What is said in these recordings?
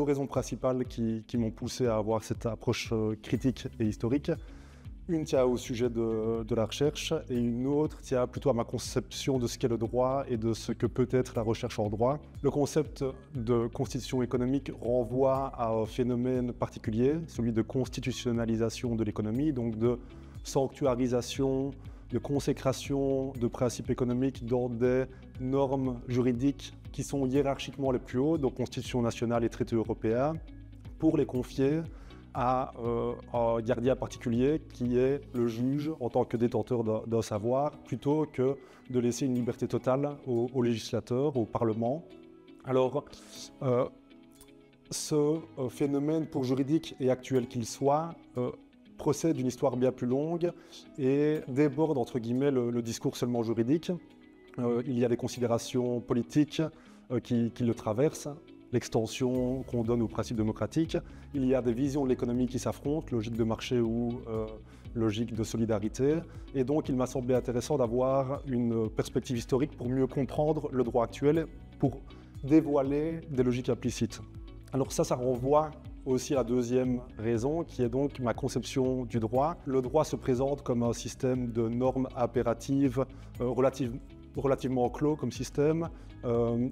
raisons principales qui m'ont poussé à avoir cette approche critique et historique. Une tient au sujet de la recherche et une autre tient plutôt à ma conception de ce qu'est le droit et de ce que peut être la recherche en droit. Le concept de constitution économique renvoie à un phénomène particulier, celui de constitutionnalisation de l'économie, donc de sanctuarisation, de consécration de principes économiques dans des normes juridiques qui sont hiérarchiquement les plus hautes, donc Constitution nationale et traités européens, pour les confier à un gardien particulier qui est le juge en tant que détenteur d'un savoir, plutôt que de laisser une liberté totale aux législateurs, au Parlement. Alors, ce phénomène, pour juridique et actuel qu'il soit, procède d'une histoire bien plus longue et déborde, entre guillemets, le discours seulement juridique. Il y a des considérations politiques qui le traversent, l'extension qu'on donne aux principes démocratiques. Il y a des visions de l'économie qui s'affrontent, logique de marché ou logique de solidarité. Et donc, il m'a semblé intéressant d'avoir une perspective historique pour mieux comprendre le droit actuel, pour dévoiler des logiques implicites. Alors ça renvoie aussi à la deuxième raison, qui est donc ma conception du droit. Le droit se présente comme un système de normes impératives relativement clos comme système,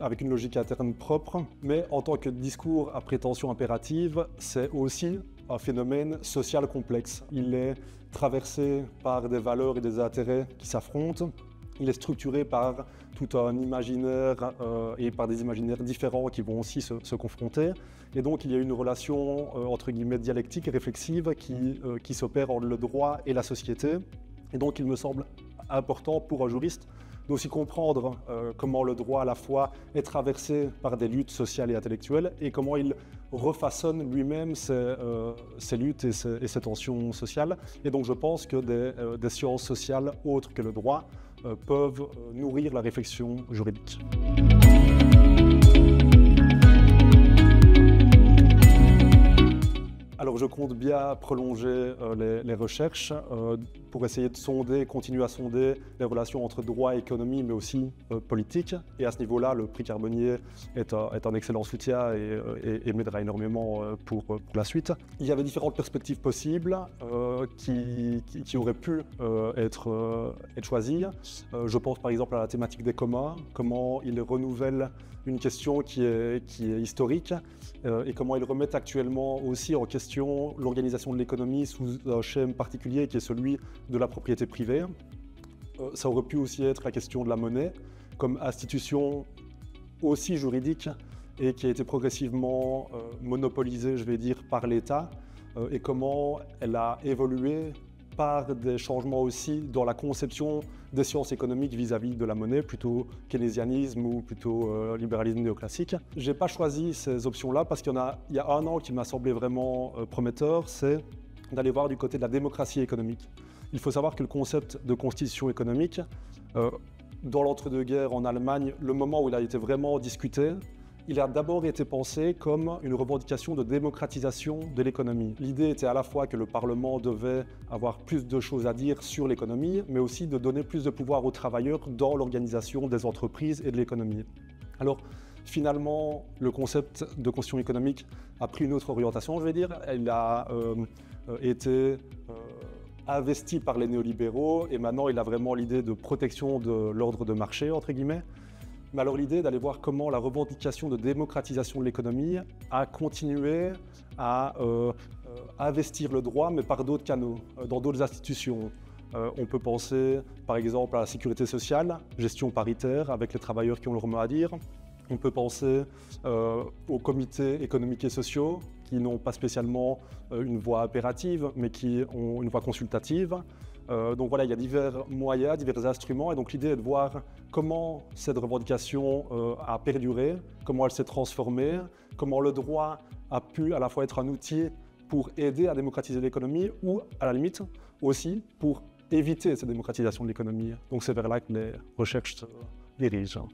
avec une logique interne propre, mais en tant que discours à prétention impérative, c'est aussi un phénomène social complexe. Il est traversé par des valeurs et des intérêts qui s'affrontent. Il est structuré par tout un imaginaire et par des imaginaires différents qui vont aussi se confronter. Et donc il y a une relation entre guillemets dialectique et réflexive qui s'opère entre le droit et la société. Et donc il me semble important pour un juriste d'aussi comprendre comment le droit à la fois est traversé par des luttes sociales et intellectuelles et comment il refaçonne lui-même ces luttes et ces tensions sociales. Et donc je pense que des sciences sociales autres que le droit peuvent nourrir la réflexion juridique. Alors je compte bien prolonger les recherches pour essayer de continuer à sonder les relations entre droit et économie, mais aussi politique. Et à ce niveau-là, le prix Carbonnier est un excellent soutien et m'aidera énormément pour la suite. Il y avait différentes perspectives possibles qui auraient pu être choisies. Je pense par exemple à la thématique des communs, comment ils renouvellent une question qui est historique et comment ils remettent actuellement aussi en question l'organisation de l'économie sous un schème particulier qui est celui de la propriété privée. Ça aurait pu aussi être la question de la monnaie comme institution aussi juridique et qui a été progressivement monopolisée, je vais dire, par l'État et comment elle a évolué par des changements aussi dans la conception des sciences économiques vis-à-vis de la monnaie, plutôt keynésianisme ou plutôt libéralisme néoclassique. Je n'ai pas choisi ces options-là parce qu'il y a un an qui m'a semblé vraiment prometteur, c'est d'aller voir du côté de la démocratie économique. Il faut savoir que le concept de constitution économique, dans l'entre-deux-guerres en Allemagne, le moment où il a été vraiment discuté, il a d'abord été pensé comme une revendication de démocratisation de l'économie. L'idée était à la fois que le Parlement devait avoir plus de choses à dire sur l'économie, mais aussi de donner plus de pouvoir aux travailleurs dans l'organisation des entreprises et de l'économie. Alors, finalement, le concept de constitution économique a pris une autre orientation, je vais dire. Il a été investi par les néolibéraux et maintenant il a vraiment l'idée de protection de l'ordre de marché, entre guillemets. Mais alors l'idée d'aller voir comment la revendication de démocratisation de l'économie a continué à investir le droit, mais par d'autres canaux, dans d'autres institutions. On peut penser par exemple à la sécurité sociale, gestion paritaire avec les travailleurs qui ont leur mot à dire. On peut penser aux comités économiques et sociaux qui n'ont pas spécialement une voix impérative, mais qui ont une voix consultative. Donc voilà, il y a divers moyens, divers instruments, et donc l'idée est de voir comment cette revendication a perduré, comment elle s'est transformée, comment le droit a pu à la fois être un outil pour aider à démocratiser l'économie ou à la limite aussi pour éviter cette démocratisation de l'économie. Donc c'est vers là que les recherches se dirigent.